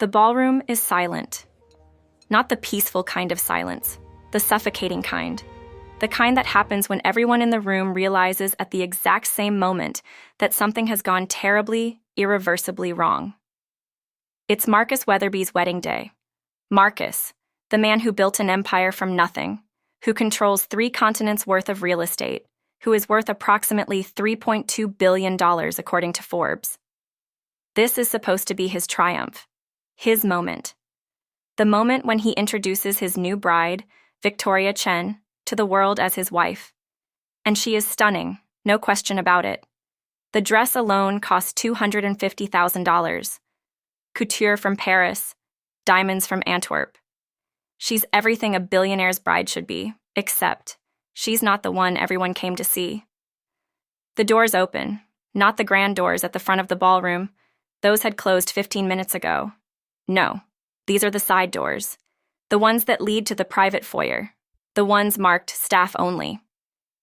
The ballroom is silent. Not the peaceful kind of silence, the suffocating kind. The kind that happens when everyone in the room realizes at the exact same moment that something has gone terribly, irreversibly wrong. It's Marcus Weatherby's wedding day. Marcus, the man who built an empire from nothing, who controls 3 continents worth of real estate, who is worth approximately $3.2 billion according to Forbes. This is supposed to be his triumph, his moment. The moment when he introduces his new bride, Victoria Chen, to the world as his wife. And she is stunning, no question about it. The dress alone cost $250,000. Couture from Paris, diamonds from Antwerp. She's everything a billionaire's bride should be, except she's not the one everyone came to see. The doors open, not the grand doors at the front of the ballroom. Those had closed 15 minutes ago. No, these are the side doors, the ones that lead to the private foyer, the ones marked staff only.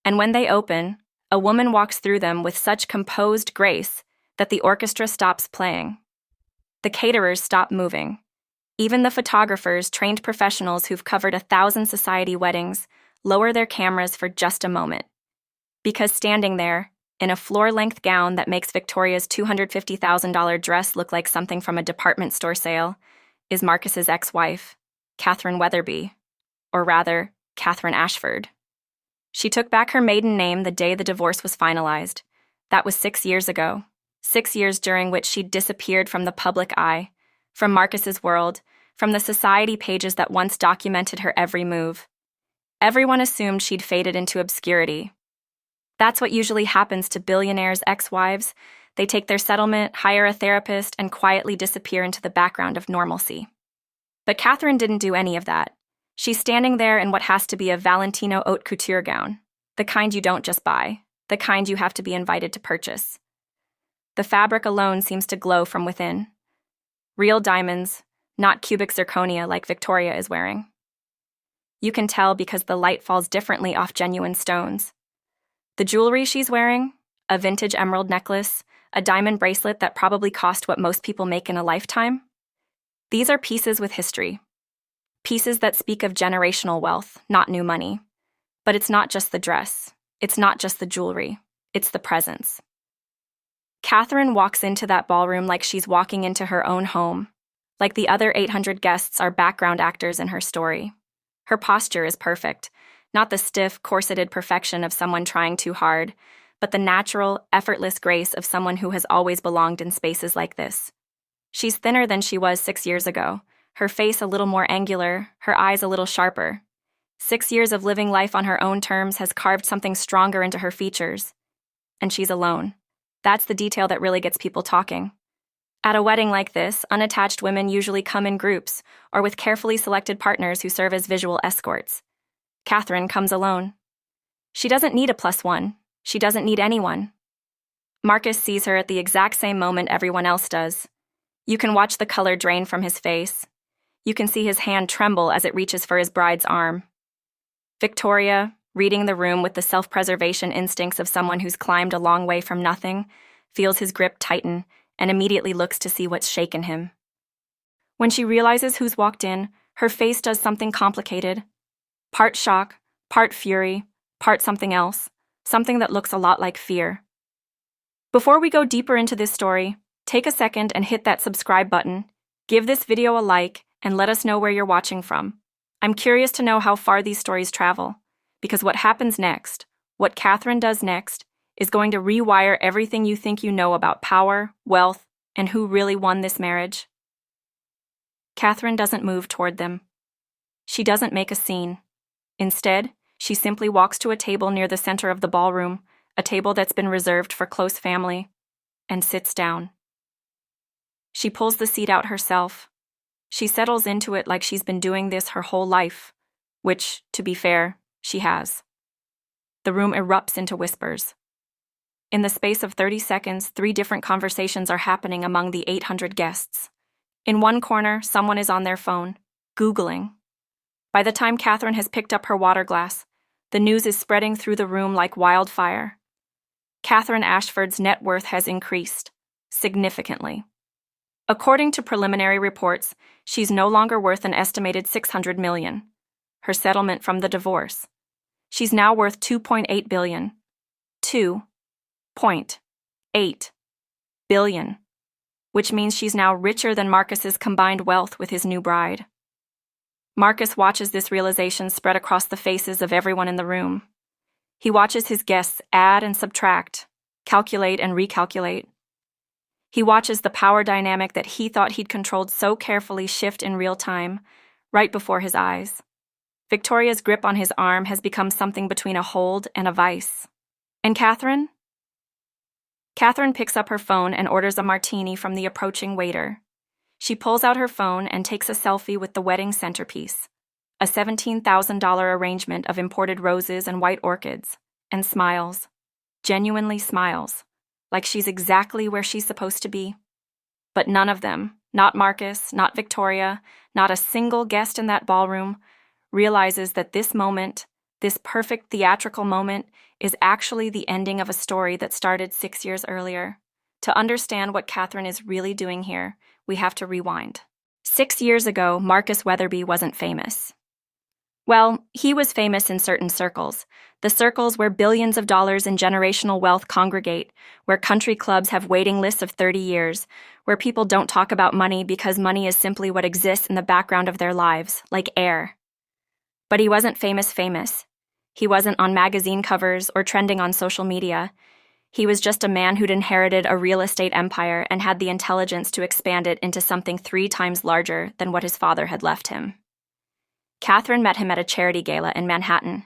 And when they open, a woman walks through them with such composed grace that the orchestra stops playing. The caterers stop moving. Even the photographers, trained professionals who've covered 1,000 society weddings, lower their cameras for just a moment. Because standing there, in a floor-length gown that makes Victoria's $250,000 dress look like something from a department store sale, is Marcus's ex-wife, Katherine Weatherby, or rather, Katherine Ashford. She took back her maiden name the day the divorce was finalized. That was 6 years ago. 6 years during which she'd disappeared from the public eye, from Marcus's world, from the society pages that once documented her every move. Everyone assumed she'd faded into obscurity. That's what usually happens to billionaires' ex-wives. They take their settlement, hire a therapist, and quietly disappear into the background of normalcy. But Katherine didn't do any of that. She's standing there in what has to be a Valentino haute couture gown, the kind you don't just buy, the kind you have to be invited to purchase. The fabric alone seems to glow from within. Real diamonds, not cubic zirconia like Victoria is wearing. You can tell because the light falls differently off genuine stones. The jewelry she's wearing, a vintage emerald necklace, a diamond bracelet that probably cost what most people make in a lifetime. These are pieces with history. Pieces that speak of generational wealth, not new money. But it's not just the dress. It's not just the jewelry. It's the presence. Katherine walks into that ballroom like she's walking into her own home, like the other 800 guests are background actors in her story. Her posture is perfect, not the stiff, corseted perfection of someone trying too hard, but the natural, effortless grace of someone who has always belonged in spaces like this. She's thinner than she was 6 years ago, her face a little more angular, her eyes a little sharper. 6 years of living life on her own terms has carved something stronger into her features. And she's alone. That's the detail that really gets people talking. At a wedding like this, unattached women usually come in groups or with carefully selected partners who serve as visual escorts. Katherine comes alone. She doesn't need a +1. She doesn't need anyone. Marcus sees her at the exact same moment everyone else does. You can watch the color drain from his face. You can see his hand tremble as it reaches for his bride's arm. Victoria, reading the room with the self-preservation instincts of someone who's climbed a long way from nothing, feels his grip tighten and immediately looks to see what's shaken him. When she realizes who's walked in, her face does something complicated. Part shock, part fury, part something else, something that looks a lot like fear. Before we go deeper into this story, take a second and hit that subscribe button, give this video a like, and let us know where you're watching from. I'm curious to know how far these stories travel, because what happens next, what Katherine does next, is going to rewire everything you think you know about power, wealth, and who really won this marriage. Katherine doesn't move toward them. She doesn't make a scene. Instead, she simply walks to a table near the center of the ballroom, a table that's been reserved for close family, and sits down. She pulls the seat out herself. She settles into it like she's been doing this her whole life, which, to be fair, she has. The room erupts into whispers. In the space of 30 seconds, 3 different conversations are happening among the 800 guests. In one corner, someone is on their phone, Googling. By the time Katherine has picked up her water glass, the news is spreading through the room like wildfire. Katherine Ashford's net worth has increased, significantly. According to preliminary reports, she's no longer worth an estimated $600 million. Her settlement from the divorce. She's now worth $2.8 billion. $2.8 billion. Which means she's now richer than Marcus's combined wealth with his new bride. Marcus watches this realization spread across the faces of everyone in the room. He watches his guests add and subtract, calculate and recalculate. He watches the power dynamic that he thought he'd controlled so carefully shift in real time, right before his eyes. Victoria's grip on his arm has become something between a hold and a vice. And Katherine? Katherine picks up her phone and orders a martini from the approaching waiter. She pulls out her phone and takes a selfie with the wedding centerpiece, a $17,000 arrangement of imported roses and white orchids, and smiles, genuinely smiles, like she's exactly where she's supposed to be. But none of them, not Marcus, not Victoria, not a single guest in that ballroom, realizes that this moment, this perfect theatrical moment, is actually the ending of a story that started 6 years earlier. To understand what Katherine is really doing here, we have to rewind. 6 years ago, Marcus Weatherby wasn't famous. Well, he was famous in certain circles, the circles where billions of dollars in generational wealth congregate, where country clubs have waiting lists of 30 years, where people don't talk about money because money is simply what exists in the background of their lives, like air. But he wasn't famous. He wasn't on magazine covers or trending on social media. He was just a man who'd inherited a real estate empire and had the intelligence to expand it into something 3 times larger than what his father had left him. Katherine met him at a charity gala in Manhattan.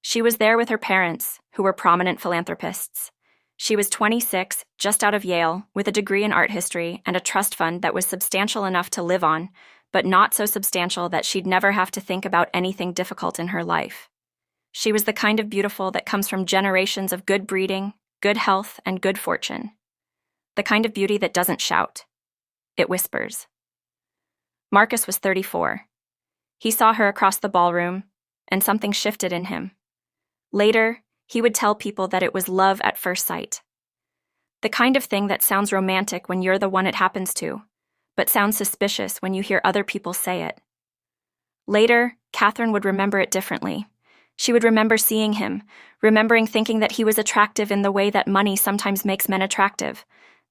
She was there with her parents, who were prominent philanthropists. She was 26, just out of Yale, with a degree in art history and a trust fund that was substantial enough to live on, but not so substantial that she'd never have to think about anything difficult in her life. She was the kind of beautiful that comes from generations of good breeding, good health, and good fortune. The kind of beauty that doesn't shout. It whispers. Marcus was 34. He saw her across the ballroom, and something shifted in him. Later, he would tell people that it was love at first sight. The kind of thing that sounds romantic when you're the one it happens to, but sounds suspicious when you hear other people say it. Later, Katherine would remember it differently. She would remember seeing him, remembering thinking that he was attractive in the way that money sometimes makes men attractive,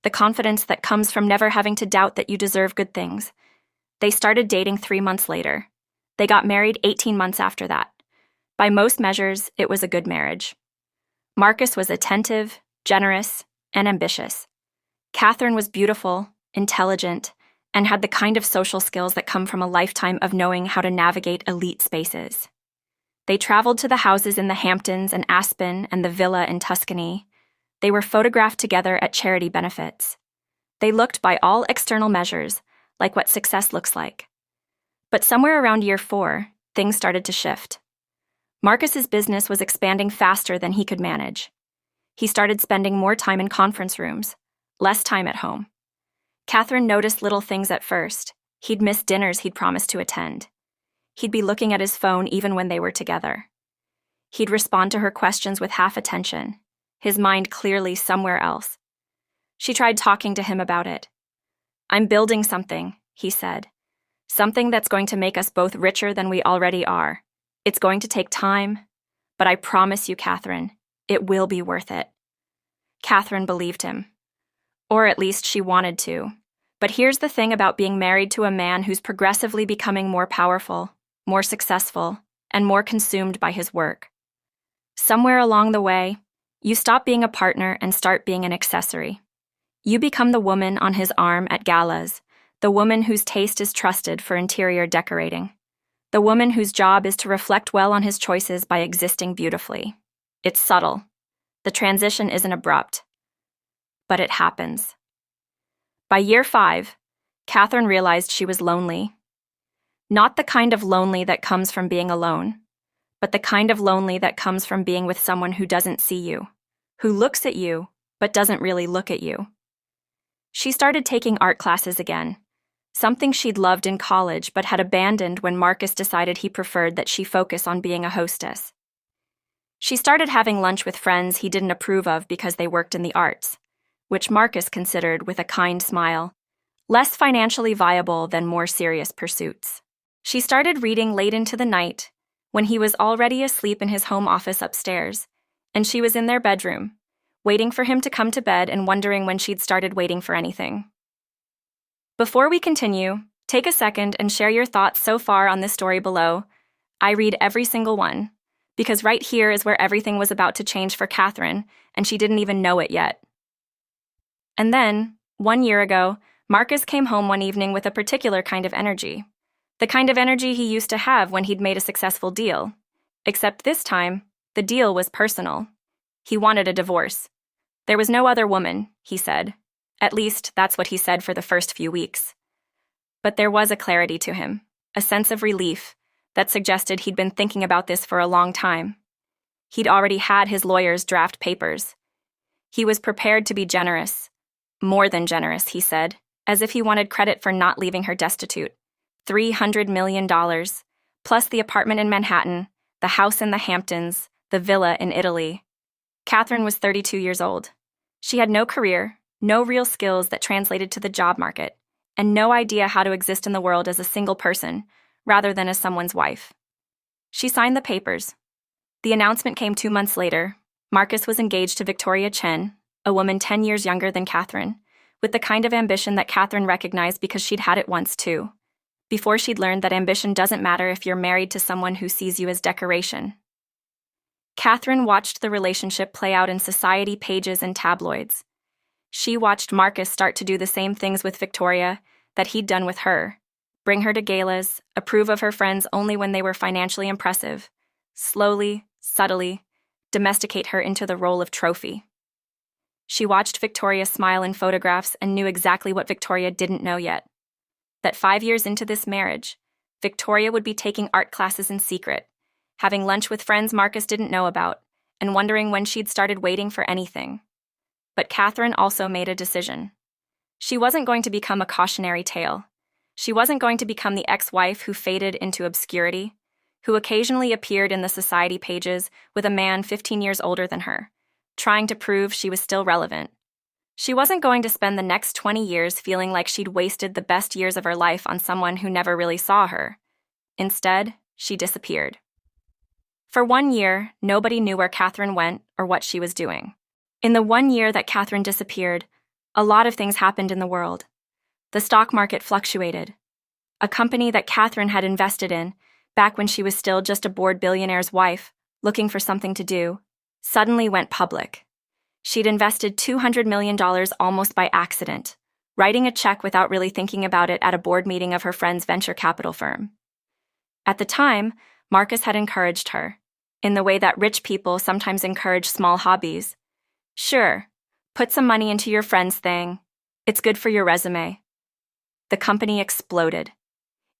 the confidence that comes from never having to doubt that you deserve good things. They started dating 3 months later. They got married 18 months after that. By most measures, it was a good marriage. Marcus was attentive, generous, and ambitious. Katherine was beautiful, intelligent, and had the kind of social skills that come from a lifetime of knowing how to navigate elite spaces. They traveled to the houses in the Hamptons and Aspen and the villa in Tuscany. They were photographed together at charity benefits. They looked by all external measures like what success looks like. But somewhere around year 4, things started to shift. Marcus's business was expanding faster than he could manage. He started spending more time in conference rooms, less time at home. Katherine noticed little things at first. He'd miss dinners he'd promised to attend. He'd be looking at his phone even when they were together. He'd respond to her questions with half attention, his mind clearly somewhere else. She tried talking to him about it. "I'm building something," he said. "Something that's going to make us both richer than we already are. It's going to take time, but I promise you, Katherine, it will be worth it." Katherine believed him. Or at least she wanted to. But here's the thing about being married to a man who's progressively becoming more powerful, more successful, and more consumed by his work. Somewhere along the way, you stop being a partner and start being an accessory. You become the woman on his arm at galas, the woman whose taste is trusted for interior decorating, the woman whose job is to reflect well on his choices by existing beautifully. It's subtle. The transition isn't abrupt. But it happens. By year 5, Katherine realized she was lonely. Not the kind of lonely that comes from being alone, but the kind of lonely that comes from being with someone who doesn't see you, who looks at you, but doesn't really look at you. She started taking art classes again, something she'd loved in college but had abandoned when Marcus decided he preferred that she focus on being a hostess. She started having lunch with friends he didn't approve of because they worked in the arts, which Marcus considered with a kind smile, less financially viable than more serious pursuits. She started reading late into the night, when he was already asleep in his home office upstairs, and she was in their bedroom, waiting for him to come to bed and wondering when she'd started waiting for anything. Before we continue, take a second and share your thoughts so far on this story below. I read every single one, because right here is where everything was about to change for Katherine, and she didn't even know it yet. And then, 1 year ago, Marcus came home one evening with a particular kind of energy. The kind of energy he used to have when he'd made a successful deal. Except this time, the deal was personal. He wanted a divorce. There was no other woman, he said. At least, that's what he said for the first few weeks. But there was a clarity to him, a sense of relief, that suggested he'd been thinking about this for a long time. He'd already had his lawyers draft papers. He was prepared to be generous. More than generous, he said, as if he wanted credit for not leaving her destitute. $300 million, plus the apartment in Manhattan, the house in the Hamptons, the villa in Italy. Katherine was 32 years old. She had no career, no real skills that translated to the job market, and no idea how to exist in the world as a single person, rather than as someone's wife. She signed the papers. The announcement came 2 months later. Marcus was engaged to Victoria Chen, a woman 10 years younger than Katherine, with the kind of ambition that Katherine recognized because she'd had it once too, before she'd learned that ambition doesn't matter if you're married to someone who sees you as decoration. Katherine watched the relationship play out in society pages and tabloids. She watched Marcus start to do the same things with Victoria that he'd done with her, bring her to galas, approve of her friends only when they were financially impressive, slowly, subtly, domesticate her into the role of trophy. She watched Victoria smile in photographs and knew exactly what Victoria didn't know yet. That 5 years into this marriage, Victoria would be taking art classes in secret, having lunch with friends Marcus didn't know about, and wondering when she'd started waiting for anything. But Katherine also made a decision. She wasn't going to become a cautionary tale. She wasn't going to become the ex-wife who faded into obscurity, who occasionally appeared in the society pages with a man 15 years older than her, trying to prove she was still relevant. She wasn't going to spend the next 20 years feeling like she'd wasted the best years of her life on someone who never really saw her. Instead, she disappeared. For 1 year, nobody knew where Katherine went or what she was doing. In the 1 year that Katherine disappeared, a lot of things happened in the world. The stock market fluctuated. A company that Katherine had invested in, back when she was still just a bored billionaire's wife, looking for something to do, suddenly went public. She'd invested $200 million almost by accident, writing a check without really thinking about it at a board meeting of her friend's venture capital firm. At the time, Marcus had encouraged her, in the way that rich people sometimes encourage small hobbies. Sure, put some money into your friend's thing. It's good for your resume. The company exploded.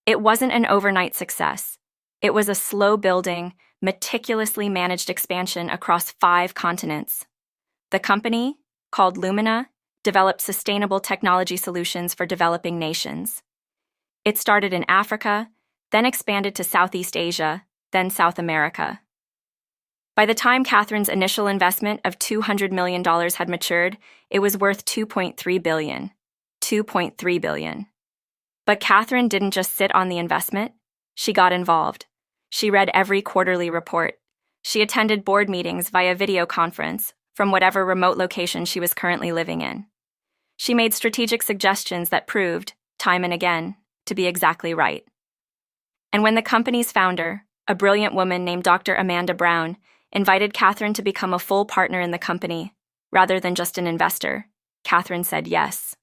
It wasn't an overnight success. It was a slow-building, meticulously managed expansion across 5 continents. The company, called Lumina, developed sustainable technology solutions for developing nations. It started in Africa, then expanded to Southeast Asia, then South America. By the time Katherine's initial investment of $200 million had matured, it was worth $2.3 billion. $2.3 billion. But Katherine didn't just sit on the investment. She got involved. She read every quarterly report. She attended board meetings via video conference from whatever remote location she was currently living in. She made strategic suggestions that proved, time and again, to be exactly right. And when the company's founder, a brilliant woman named Dr. Amanda Brown, invited Katherine to become a full partner in the company, rather than just an investor, Katherine said yes.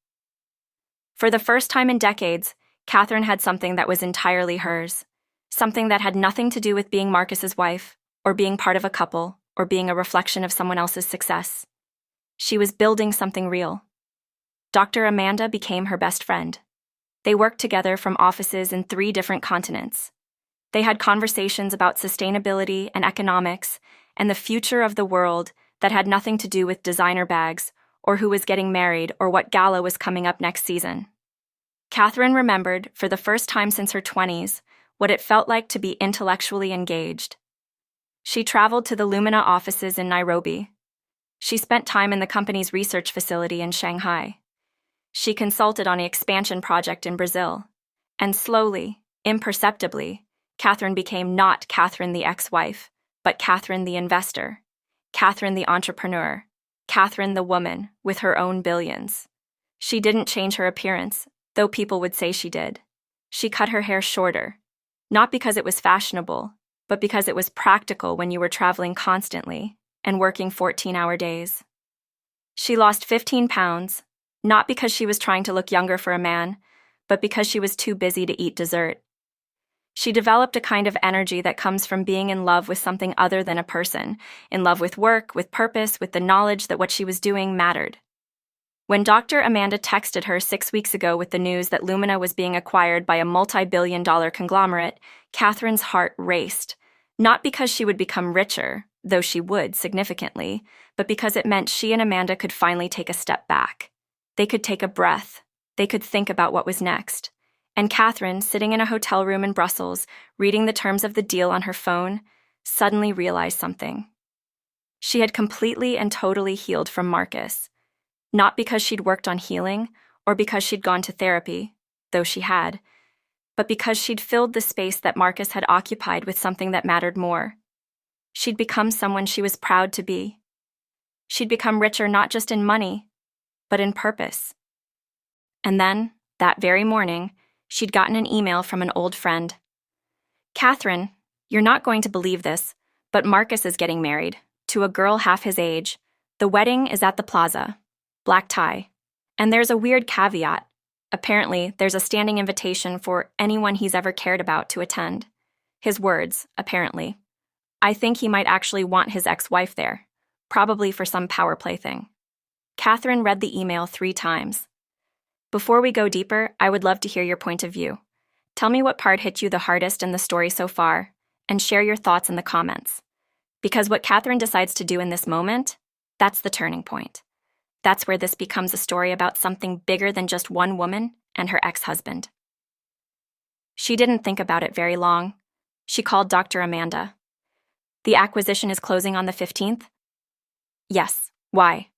For the first time in decades, Katherine had something that was entirely hers, something that had nothing to do with being Marcus's wife, or being part of a couple, or being a reflection of someone else's success. She was building something real. Dr. Amanda became her best friend. They worked together from offices in 3 different continents. They had conversations about sustainability and economics and the future of the world that had nothing to do with designer bags or who was getting married or what gala was coming up next season. Katherine remembered, for the first time since her 20s, what it felt like to be intellectually engaged. She traveled to the Lumina offices in Nairobi. She spent time in the company's research facility in Shanghai. She consulted on the expansion project in Brazil. And slowly, imperceptibly, Katherine became not Katherine the ex-wife, but Katherine the investor, Katherine the entrepreneur, Katherine the woman with her own billions. She didn't change her appearance, though people would say she did. She cut her hair shorter, not because it was fashionable, but because it was practical when you were traveling constantly and working 14-hour days. She lost 15 pounds, not because she was trying to look younger for a man, but because she was too busy to eat dessert. She developed a kind of energy that comes from being in love with something other than a person, in love with work, with purpose, with the knowledge that what she was doing mattered. When Dr. Amanda texted her 6 weeks ago with the news that Lumina was being acquired by a multi-billion-dollar conglomerate, Katherine's heart raced, not because she would become richer, though she would significantly, but because it meant she and Amanda could finally take a step back. They could take a breath. They could think about what was next. And Katherine, sitting in a hotel room in Brussels, reading the terms of the deal on her phone, suddenly realized something. She had completely and totally healed from Marcus. Not because she'd worked on healing, or because she'd gone to therapy, though she had, but because she'd filled the space that Marcus had occupied with something that mattered more. She'd become someone she was proud to be. She'd become richer not just in money, but in purpose. And then, that very morning, she'd gotten an email from an old friend. "Katherine, you're not going to believe this, but Marcus is getting married, to a girl half his age. The wedding is at the plaza. Black tie. And there's a weird caveat. Apparently, there's a standing invitation for anyone he's ever cared about to attend." His words, apparently. "I think he might actually want his ex-wife there, probably for some power play thing." Katherine read the email 3 times. "Before we go deeper, I would love to hear your point of view. Tell me what part hit you the hardest in the story so far, and share your thoughts in the comments. Because what Katherine decides to do in this moment, that's the turning point. That's where this becomes a story about something bigger than just one woman and her ex-husband." She didn't think about it very long. She called Dr. Amanda. "The acquisition is closing on the 15th? "Yes. Why?"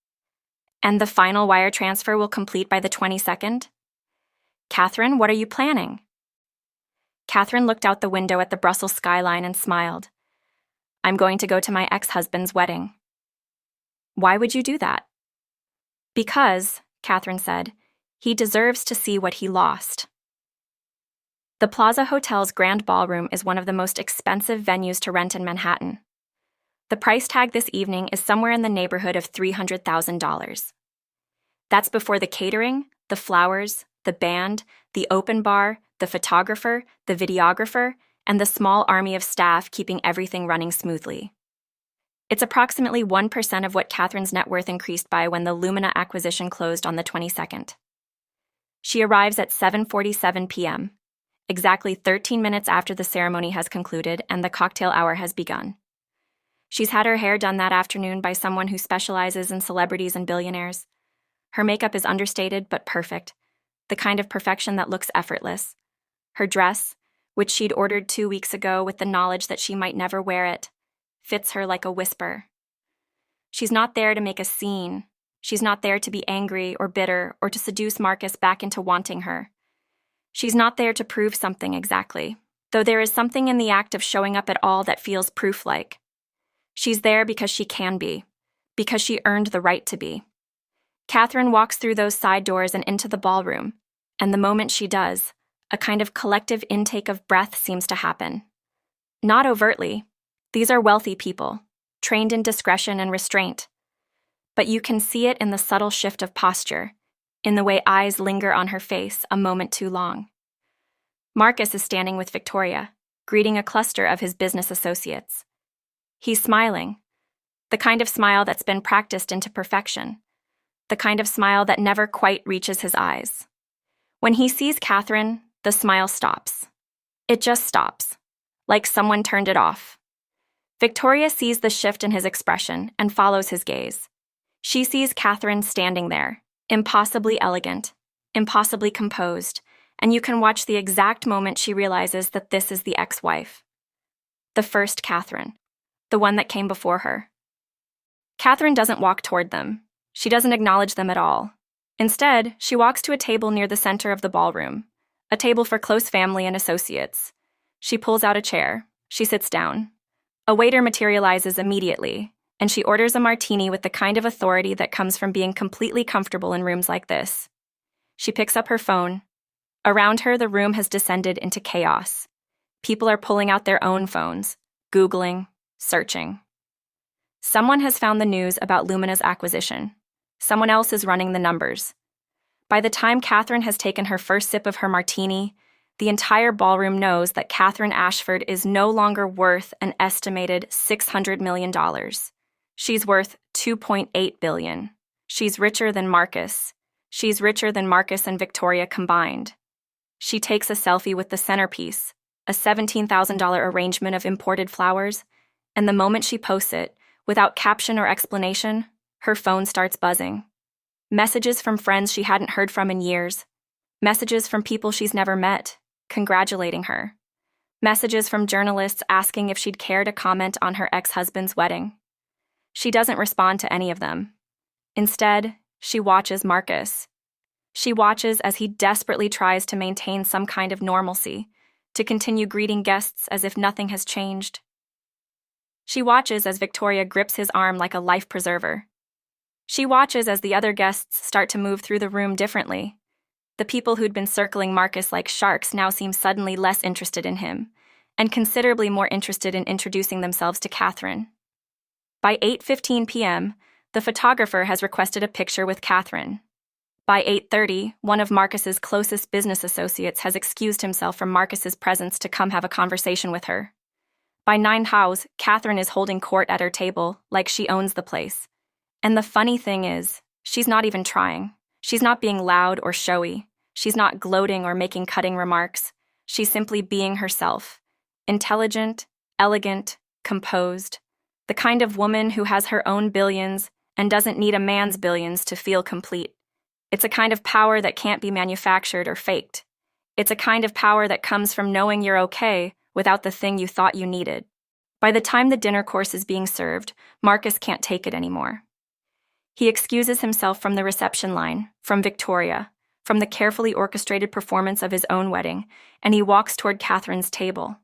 "And the final wire transfer will complete by the 22nd? "Katherine, what are you planning?" Katherine looked out the window at the Brussels skyline and smiled. "I'm going to go to my ex-husband's wedding." "Why would you do that?" "Because," Katherine said, "he deserves to see what he lost." The Plaza Hotel's Grand Ballroom is one of the most expensive venues to rent in Manhattan. The price tag this evening is somewhere in the neighborhood of $300,000. That's before the catering, the flowers, the band, the open bar, the photographer, the videographer, and the small army of staff keeping everything running smoothly. It's approximately 1% of what Katherine's net worth increased by when the Lumina acquisition closed on the 22nd. She arrives at 7:47 p.m., exactly 13 minutes after the ceremony has concluded and the cocktail hour has begun. She's had her hair done that afternoon by someone who specializes in celebrities and billionaires. Her makeup is understated but perfect, the kind of perfection that looks effortless. Her dress, which she'd ordered 2 weeks ago with the knowledge that she might never wear it, fits her like a whisper. She's not there to make a scene. She's not there to be angry or bitter or to seduce Marcus back into wanting her. She's not there to prove something exactly, though there is something in the act of showing up at all that feels proof-like. She's there because she can be, because she earned the right to be. Katherine walks through those side doors and into the ballroom, and the moment she does, a kind of collective intake of breath seems to happen. Not overtly. These are wealthy people, trained in discretion and restraint. But you can see it in the subtle shift of posture, in the way eyes linger on her face a moment too long. Marcus is standing with Victoria, greeting a cluster of his business associates. He's smiling, the kind of smile that's been practiced into perfection, the kind of smile that never quite reaches his eyes. When he sees Katherine, the smile stops. It just stops, like someone turned it off. Victoria sees the shift in his expression and follows his gaze. She sees Katherine standing there, impossibly elegant, impossibly composed, and you can watch the exact moment she realizes that this is the ex-wife. The first Katherine, the one that came before her. Katherine doesn't walk toward them. She doesn't acknowledge them at all. Instead, she walks to a table near the center of the ballroom, a table for close family and associates. She pulls out a chair. She sits down. A waiter materializes immediately, and she orders a martini with the kind of authority that comes from being completely comfortable in rooms like this. She picks up her phone. Around her, the room has descended into chaos. People are pulling out their own phones, Googling, searching. Someone has found the news about Lumina's acquisition. Someone else is running the numbers. By the time Katherine has taken her first sip of her martini, the entire ballroom knows that Katherine Ashford is no longer worth an estimated $600 million. She's worth $2.8 billion. She's richer than Marcus. She's richer than Marcus and Victoria combined. She takes a selfie with the centerpiece, a $17,000 arrangement of imported flowers, and the moment she posts it, without caption or explanation, her phone starts buzzing. Messages from friends she hadn't heard from in years. Messages from people she's never met, congratulating her. Messages from journalists asking if she'd care to comment on her ex-husband's wedding. She doesn't respond to any of them. Instead, she watches Marcus. She watches as he desperately tries to maintain some kind of normalcy, to continue greeting guests as if nothing has changed. She watches as Victoria grips his arm like a life preserver. She watches as the other guests start to move through the room differently. The people who'd been circling Marcus like sharks now seem suddenly less interested in him, and considerably more interested in introducing themselves to Katherine. By 8:15 p.m., the photographer has requested a picture with Katherine. By 8:30, one of Marcus's closest business associates has excused himself from Marcus's presence to come have a conversation with her. By 9 hours, Katherine is holding court at her table, like she owns the place. And the funny thing is, she's not even trying. She's not being loud or showy. She's not gloating or making cutting remarks. She's simply being herself. Intelligent, elegant, composed. The kind of woman who has her own billions and doesn't need a man's billions to feel complete. It's a kind of power that can't be manufactured or faked. It's a kind of power that comes from knowing you're okay without the thing you thought you needed. By the time the dinner course is being served, Marcus can't take it anymore. He excuses himself from the reception line, from Victoria, from the carefully orchestrated performance of his own wedding, and he walks toward Katherine's table.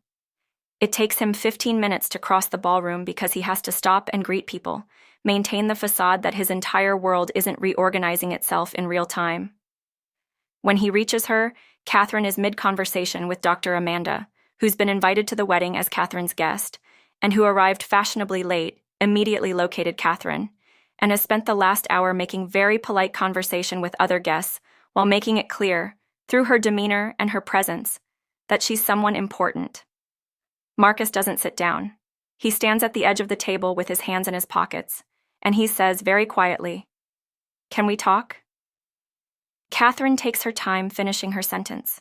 It takes him 15 minutes to cross the ballroom because he has to stop and greet people, maintain the facade that his entire world isn't reorganizing itself in real time. When he reaches her, Katherine is mid-conversation with Dr. Amanda, who's been invited to the wedding as Katherine's guest, and who arrived fashionably late, immediately located Katherine, and has spent the last hour making very polite conversation with other guests while making it clear, through her demeanor and her presence, that she's someone important. Marcus doesn't sit down. He stands at the edge of the table with his hands in his pockets, and he says very quietly, "Can we talk?" Katherine takes her time finishing her sentence.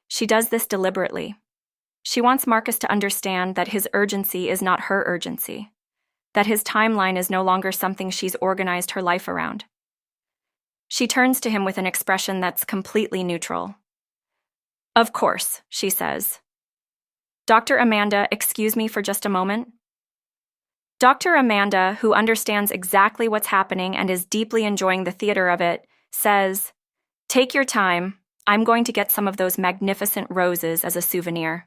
She does this deliberately. She wants Marcus to understand that his urgency is not her urgency, that his timeline is no longer something she's organized her life around. She turns to him with an expression that's completely neutral. "Of course," she says. "Dr. Amanda, excuse me for just a moment." Dr. Amanda, who understands exactly what's happening and is deeply enjoying the theater of it, says, "Take your time. I'm going to get some of those magnificent roses as a souvenir."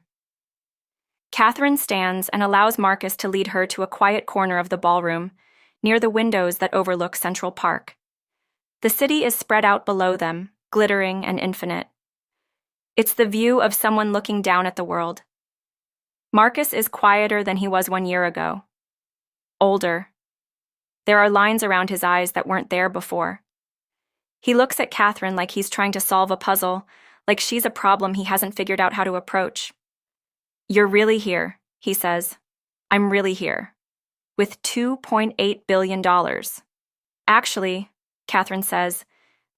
Katherine stands and allows Marcus to lead her to a quiet corner of the ballroom, near the windows that overlook Central Park. The city is spread out below them, glittering and infinite. It's the view of someone looking down at the world. Marcus is quieter than he was 1 year ago. Older. There are lines around his eyes that weren't there before. He looks at Katherine like he's trying to solve a puzzle, like she's a problem he hasn't figured out how to approach. "You're really here," he says. "I'm really here. With $2.8 billion. Actually," Katherine says,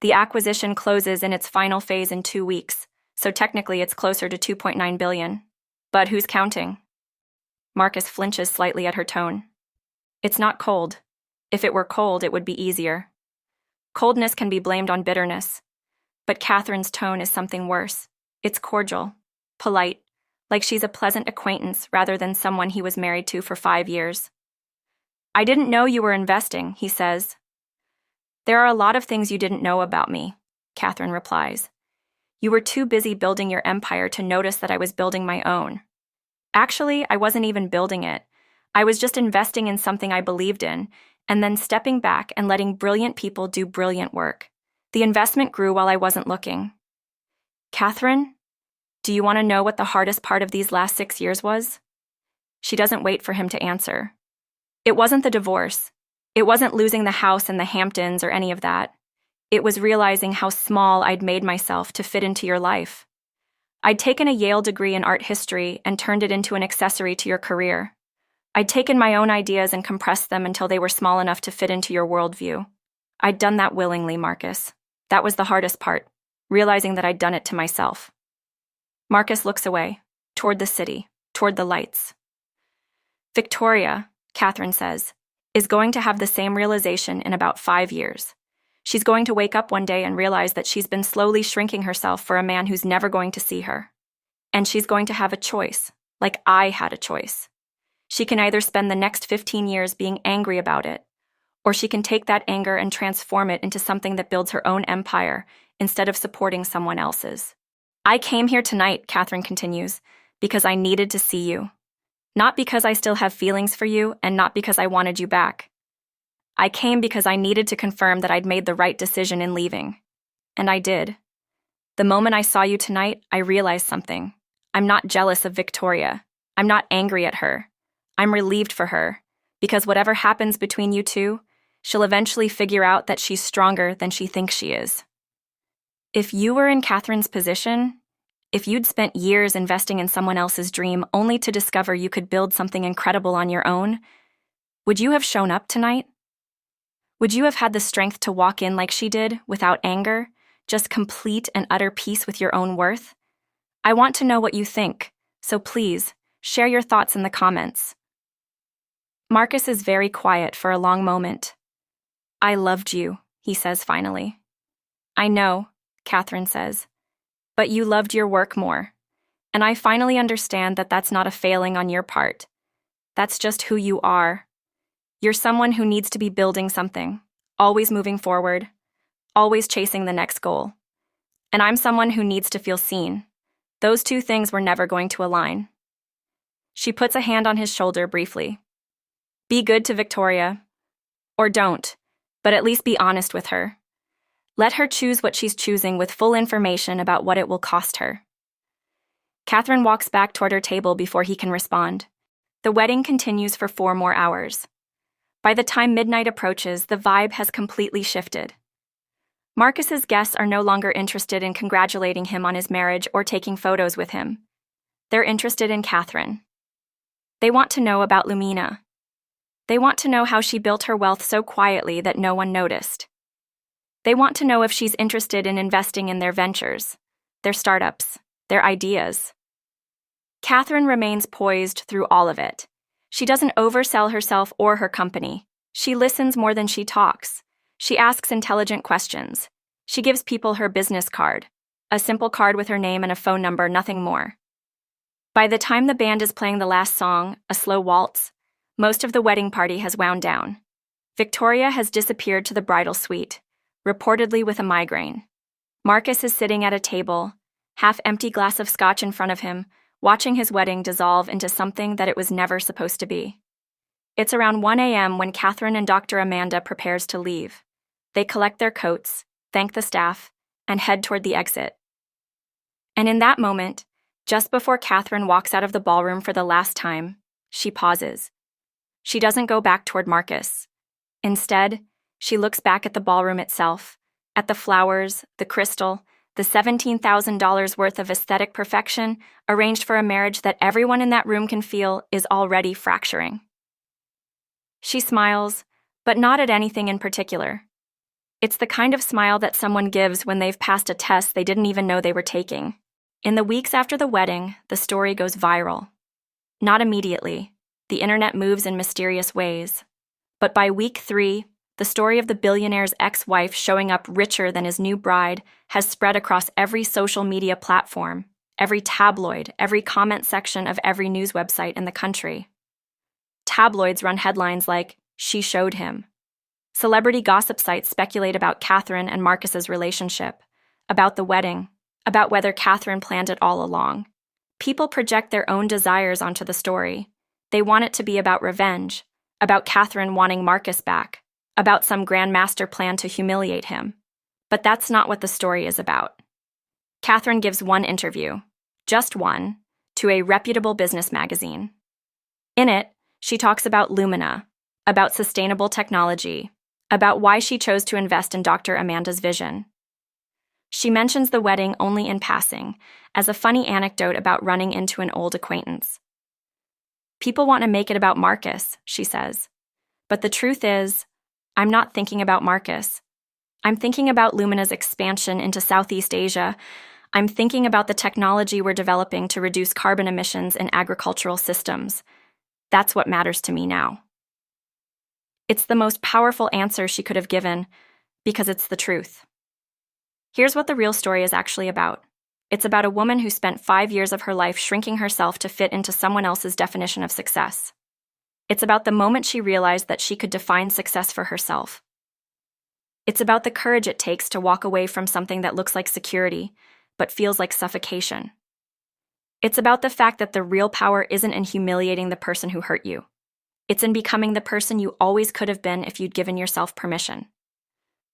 "the acquisition closes in its final phase in 2 weeks, so technically it's closer to $2.9 billion. But who's counting?" Marcus flinches slightly at her tone. It's not cold. If it were cold, it would be easier. Coldness can be blamed on bitterness. But Katherine's tone is something worse. It's cordial, polite, like she's a pleasant acquaintance rather than someone he was married to for 5 years. "I didn't know you were investing," he says. There are a lot of things you didn't know about me, Katherine replies. You were too busy building your empire to notice that I was building my own. Actually, I wasn't even building it. I was just investing in something I believed in, and then stepping back and letting brilliant people do brilliant work. The investment grew while I wasn't looking. Katherine, do you want to know what the hardest part of these last 6 years was? She doesn't wait for him to answer. It wasn't the divorce. It wasn't losing the house in the Hamptons or any of that. It was realizing how small I'd made myself to fit into your life. I'd taken a Yale degree in art history and turned it into an accessory to your career. I'd taken my own ideas and compressed them until they were small enough to fit into your worldview. I'd done that willingly, Marcus. That was the hardest part, realizing that I'd done it to myself. Marcus looks away, toward the city, toward the lights. Victoria, Katherine says, is going to have the same realization in about 5 years. She's going to wake up one day and realize that she's been slowly shrinking herself for a man who's never going to see her. And she's going to have a choice, like I had a choice. She can either spend the next 15 years being angry about it, or she can take that anger and transform it into something that builds her own empire instead of supporting someone else's. I came here tonight, Katherine continues, because I needed to see you. Not because I still have feelings for you, and not because I wanted you back. I came because I needed to confirm that I'd made the right decision in leaving. And I did. The moment I saw you tonight, I realized something. I'm not jealous of Victoria. I'm not angry at her. I'm relieved for her, because whatever happens between you two, she'll eventually figure out that she's stronger than she thinks she is. If you were in Katherine's position, if you'd spent years investing in someone else's dream only to discover you could build something incredible on your own, would you have shown up tonight? Would you have had the strength to walk in like she did, without anger, just complete and utter peace with your own worth? I want to know what you think, so please, share your thoughts in the comments. Marcus is very quiet for a long moment. I loved you, he says finally. I know, Katherine says, but you loved your work more. And I finally understand that that's not a failing on your part. That's just who you are. You're someone who needs to be building something, always moving forward, always chasing the next goal. And I'm someone who needs to feel seen. Those two things were never going to align. She puts a hand on his shoulder briefly. Be good to Victoria. Or don't, but at least be honest with her. Let her choose what she's choosing with full information about what it will cost her. Katherine walks back toward her table before he can respond. The wedding continues for 4 more hours. By the time midnight approaches, the vibe has completely shifted. Marcus's guests are no longer interested in congratulating him on his marriage or taking photos with him. They're interested in Katherine. They want to know about Lumina. They want to know how she built her wealth so quietly that no one noticed. They want to know if she's interested in investing in their ventures, their startups, their ideas. Katherine remains poised through all of it. She doesn't oversell herself or her company. She listens more than she talks. She asks intelligent questions. She gives people her business card, a simple card with her name and a phone number, nothing more. By the time the band is playing the last song, a slow waltz, most of the wedding party has wound down. Victoria has disappeared to the bridal suite, reportedly with a migraine. Marcus is sitting at a table, half-empty glass of scotch in front of him, watching his wedding dissolve into something that it was never supposed to be. It's around 1 a.m. when Katherine and Dr. Amanda prepares to leave. They collect their coats, thank the staff, and head toward the exit. And in that moment, just before Katherine walks out of the ballroom for the last time, she pauses. She doesn't go back toward Marcus. Instead, she looks back at the ballroom itself, at the flowers, the crystal, the $17,000 worth of aesthetic perfection arranged for a marriage that everyone in that room can feel is already fracturing. She smiles, but not at anything in particular. It's the kind of smile that someone gives when they've passed a test they didn't even know they were taking. In the weeks after the wedding, the story goes viral. Not immediately. The internet moves in mysterious ways. But by week 3, the story of the billionaire's ex-wife showing up richer than his new bride has spread across every social media platform, every tabloid, every comment section of every news website in the country. Tabloids run headlines like, "She showed him." Celebrity gossip sites speculate about Katherine and Marcus's relationship, about the wedding, about whether Katherine planned it all along. People project their own desires onto the story. They want it to be about revenge, about Katherine wanting Marcus back, about some grand master plan to humiliate him. But that's not what the story is about. Katherine gives one interview, just one, to a reputable business magazine. In it, she talks about Lumina, about sustainable technology, about why she chose to invest in Dr. Amanda's vision. She mentions the wedding only in passing, as a funny anecdote about running into an old acquaintance. People want to make it about Marcus, she says. But the truth is, I'm not thinking about Marcus. I'm thinking about Lumina's expansion into Southeast Asia. I'm thinking about the technology we're developing to reduce carbon emissions in agricultural systems. That's what matters to me now. It's the most powerful answer she could have given, because it's the truth. Here's what the real story is actually about. It's about a woman who spent 5 years of her life shrinking herself to fit into someone else's definition of success. It's about the moment she realized that she could define success for herself. It's about the courage it takes to walk away from something that looks like security, but feels like suffocation. It's about the fact that the real power isn't in humiliating the person who hurt you. It's in becoming the person you always could have been if you'd given yourself permission.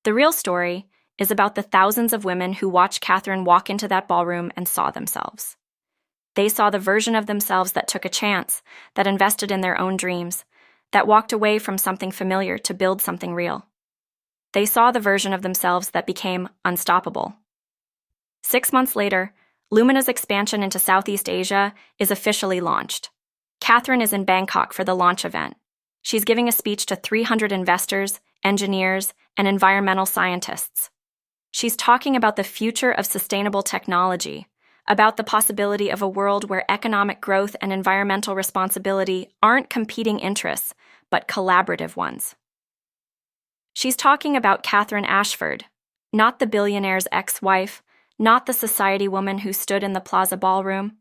The real story is about the thousands of women who watched Katherine walk into that ballroom and saw themselves. They saw the version of themselves that took a chance, that invested in their own dreams, that walked away from something familiar to build something real. They saw the version of themselves that became unstoppable. 6 months later, Lumina's expansion into Southeast Asia is officially launched. Katherine is in Bangkok for the launch event. She's giving a speech to 300 investors, engineers, and environmental scientists. She's talking about the future of sustainable technology, about the possibility of a world where economic growth and environmental responsibility aren't competing interests, but collaborative ones. She's talking about Katherine Ashford, not the billionaire's ex-wife, not the society woman who stood in the Plaza Ballroom,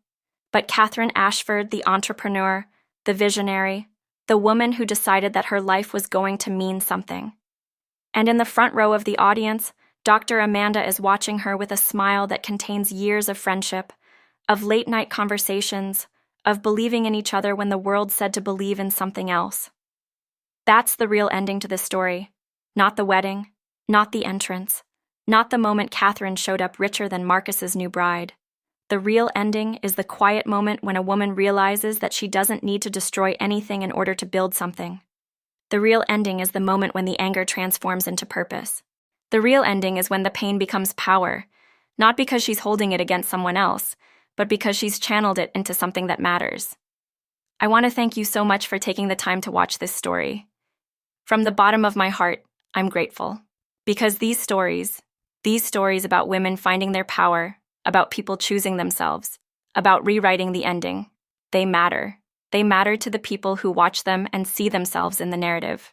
but Katherine Ashford, the entrepreneur, the visionary, the woman who decided that her life was going to mean something. And in the front row of the audience, Dr. Amanda is watching her with a smile that contains years of friendship, of late-night conversations, of believing in each other when the world said to believe in something else. That's the real ending to this story. Not the wedding, not the entrance, not the moment Katherine showed up richer than Marcus's new bride. The real ending is the quiet moment when a woman realizes that she doesn't need to destroy anything in order to build something. The real ending is the moment when the anger transforms into purpose. The real ending is when the pain becomes power, not because she's holding it against someone else, but because she's channeled it into something that matters. I want to thank you so much for taking the time to watch this story. From the bottom of my heart, I'm grateful. Because these stories about women finding their power, about people choosing themselves, about rewriting the ending, they matter. They matter to the people who watch them and see themselves in the narrative.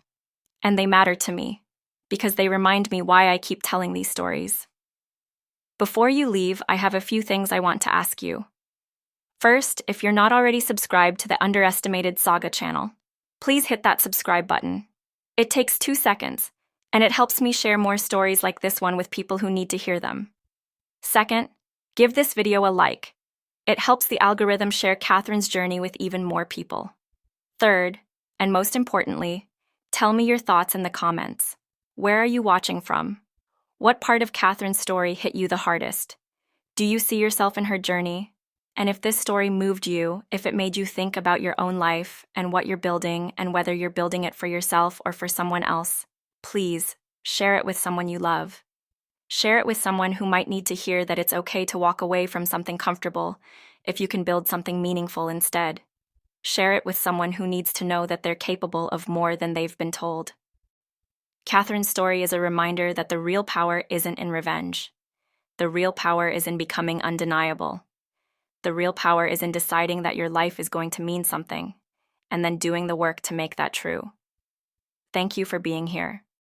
And they matter to me, because they remind me why I keep telling these stories. Before you leave, I have a few things I want to ask you. First, if you're not already subscribed to the Underestimated Saga channel, please hit that subscribe button. It takes 2 seconds, and it helps me share more stories like this one with people who need to hear them. Second, give this video a like. It helps the algorithm share Katherine's journey with even more people. Third, and most importantly, tell me your thoughts in the comments. Where are you watching from? What part of Katherine's story hit you the hardest? Do you see yourself in her journey? And if this story moved you, if it made you think about your own life and what you're building and whether you're building it for yourself or for someone else, please share it with someone you love. Share it with someone who might need to hear that it's okay to walk away from something comfortable if you can build something meaningful instead. Share it with someone who needs to know that they're capable of more than they've been told. Katherine's story is a reminder that the real power isn't in revenge. The real power is in becoming undeniable. The real power is in deciding that your life is going to mean something, and then doing the work to make that true. Thank you for being here.